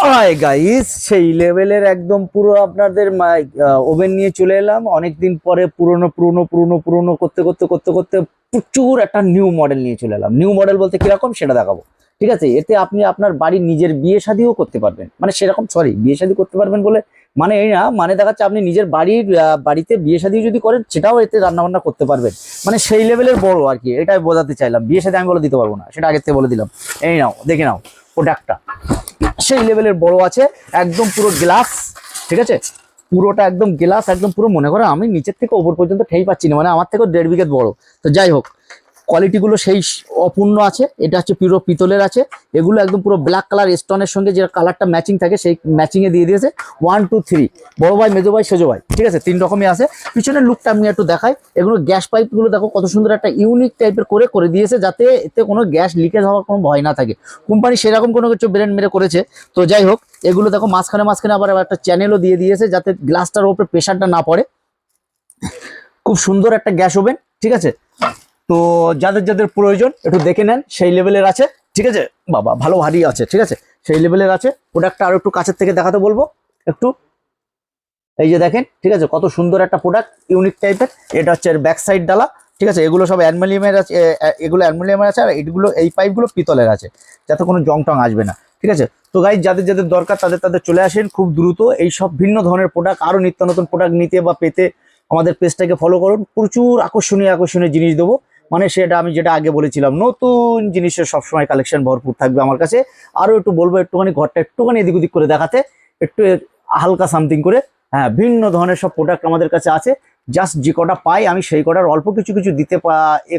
Hi guys, সেই লেভেলের একদম পুরো আপনাদের ওভেন নিয়ে চলে এলাম অনেকদিন পরে। পুরনো পুরনো পুরনো পুরনো করতে করতে করতে করতে প্রচুর একটা নিউ মডেল নিয়ে চলে এলাম। নিউ মডেল বলতে কিরকম সেটা দেখাবো, ঠিক আছে? এতে আপনি আপনার বাড়ির নিজের বিয়ে শাদিও করতে পারবেন, মানে সেরকম সরি বিয়ে শাদী করতে পারবেন বলে মানে এই না, মানে দেখাচ্ছে আপনি নিজের বাড়িতে বিয়ে শাদী যদি করেন সেটাও এতে রান্না বান্না করতে পারবেন, মানে সেই লেভেলের বড় আর কি। এটাই বোঝাতে চাইলাম। বিয়ে শাদী আমি বলে দিতে পারবো না, সেটা আগের থেকে বলে দিলাম। এই নাও দেখে নাও, প্রোডাক্টটা সেই লেভেলের বড় আছে, একদম পুরো গ্লাস, ঠিক আছে? পুরোটা একদম গ্লাস, একদম পুরো মনে করো আমি নিচের থেকে ওপর পর্যন্ত ঠেই পাচ্ছি না, মানে আমার থেকেও 1.5 বিঘত বড়। তো যাই হোক, কোয়ালিটিগুলো সেই অপূর্ণ আছে। এটা হচ্ছে পুরো পিতলের আছে। এগুলো একদম পুরো ব্ল্যাক কালার স্টোনের সঙ্গে যে কালারটা ম্যাচিং থাকে সেই ম্যাচিং এ দিয়ে দিয়েছে। 1 2 3 বড় ভাই, মেজো ভাই, সেজো ভাই, ঠিক আছে? 3 রকমই আছে। পিছনের লুকটা আমি একটু দেখাই। এগুলো গ্যাস পাইপগুলো দেখো কত সুন্দর একটা ইউনিক টাইপের করে দিয়েছে, যাতে এতে কোনো গ্যাস লিকেজ হওয়ার কোনো ভয় না থাকে। কোম্পানি সেরকম কোনো কিছু ব্র্যান্ড মেরে করেছে। তো যাই হোক, এগুলো দেখো মাঝখানে মাঝখানে আবার একটা চ্যানেলও দিয়ে দিয়েছে, যাতে গ্লাসটার উপরে প্রেশারটা না পড়ে। খুব সুন্দর একটা গ্যাস ওভেন, ঠিক আছে? তো যাদের যাদের প্রয়োজন একটু দেখে নেন, সেই লেভেলের আছে, ঠিক আছে? বাবা ভালো ভারী আছে, ঠিক আছে? সেই লেভেলের আছে। প্রোডাক্টটা আরো একটু কাছের থেকে দেখাতে বলবো একটু। এই যে দেখেন, ঠিক আছে? কত সুন্দর একটা প্রোডাক্ট, ইউনিক টাইপের। এটা হচ্ছে এর ব্যাক সাইড ডালা, ঠিক আছে? এগুলো সব অ্যালুমিনিয়ামের আছে, এগুলো অ্যালুমিনিয়ামের আছে, আর এইগুলো এই পাইপগুলো পিতলের আছে, যাতে কোনো জং টং আসবে না, ঠিক আছে? তো গাইজ যাদের যাদের দরকার তাদের তাদের চলে আসেন খুব দ্রুত। এই সব ভিন্ন ধরনের প্রোডাক্ট, আরো নিত্য নতুন প্রোডাক্ট নিতে বা পেতে আমাদের পেজটাকে ফলো করুন। প্রচুর আকর্ষণীয় আকর্ষণীয় জিনিস দেবো, মানে সেটা আমি যেটা আগে বলেছিলাম, নতুন জিনিসের সবসময় কালেকশন ভরপুর থাকবে আমার কাছে। আরো একটু বলবো একটুখানি ঘরটা একটুখানি এদিক ওদিক করে দেখাতে, একটু হালকা সামথিং করে। হ্যাঁ, ভিন্ন ধরনের সব প্রোডাক্ট আমাদের কাছে আছে। জাস্ট যে কটা পাই আমি সেই কটার অল্প কিছু কিছু দিতে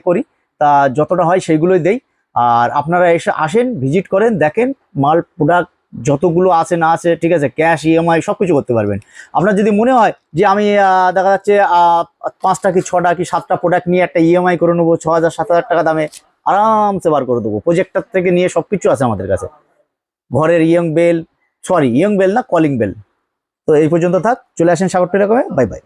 করি, তা যতটা হয় সেইগুলোই দেই। আর আপনারা এসে আসেন, ভিজিট করেন, দেখেন মাল প্রোডাক্ট যতগুলো আছে না আছে, ঠিক আছে? ক্যাশ, ইএমআই সব কিছু করতে পারবেন। আপনার যদি মনে হয় যে আমি দেখা যাচ্ছে 5টা কি 6টা কি 7টা প্রোডাক্ট নিয়ে একটা ইএমআই করে নেবো 6,000 7,000 টাকা দামে, আরামসে বার করে দেবো। প্রজেক্টর থেকে নিয়ে সবকিছু আছে আমাদের কাছে। ঘরের young bell, sorry young bell না, কলিং বেল। তো এই পর্যন্ত থাক, চলে আসেন সাগর টেলিকমে। Bye bye.